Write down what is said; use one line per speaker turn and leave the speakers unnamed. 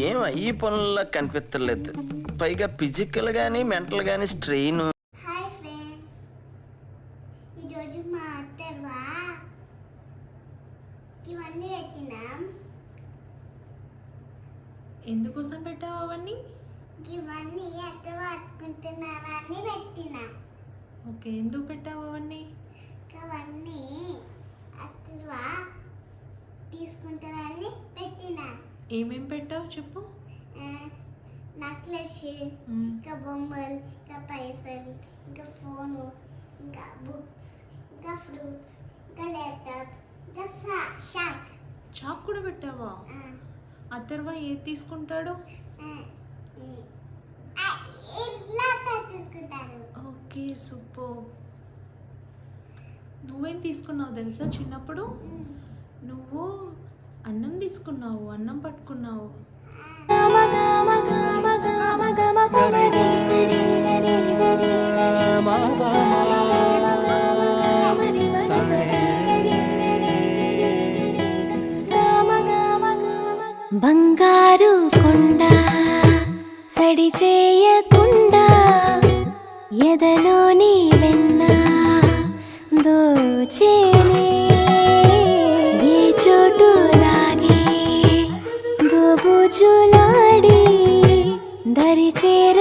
ఏం ఈ పనుల్లో కనిపించలేదు. పైగా ఫిజికల్ గానీ మెంటల్ గానీ స్ట్రెయిన్.
హాయ్ ఫ్రెండ్స్, ఈరోజు మా అత్తవా ఇవన్నీ పెట్టినాం.
ఎందుకోసం పెట్టావు అవన్నీ?
ఇవన్నీ అత్తవా అట్టుకుంటున్నానని పెట్టినా.
ఓకే, ఎందుకు పెట్టావు అవన్నీ?
అవన్నీ అత్తవా తీసుకుంటానని పెట్టినా.
ఏమేం పెట్టావు చెప్పు.
నెక్లెస్, ఇంకా బొమ్మలు, ఇంకా పైసలు, ఇంకా ఫోను, ఇంకా బుక్స్, ఇంకా ఫ్రూట్స్, ఇంకా ల్యాప్టాప్, ఇంకా షాక్.
చాక్ కూడా పెట్టావా? అత్తర్వా ఏది తీసుకుంటాడు?
ల్యాప్టాప్ తీసుకుంటారు.
Okay, super. నువ్వేం తీసుకున్నావు తెలుసా? చిన్నప్పుడు నువ్వు అన్నం తీసుకున్నావు, అన్నం పట్టుకున్నావు.
బంగారు కొండ సడి చేయకుండా ఎదలోని వెన్న దోచేనే ఏ చోటు లాగే దోబుజులాడి దరి చేర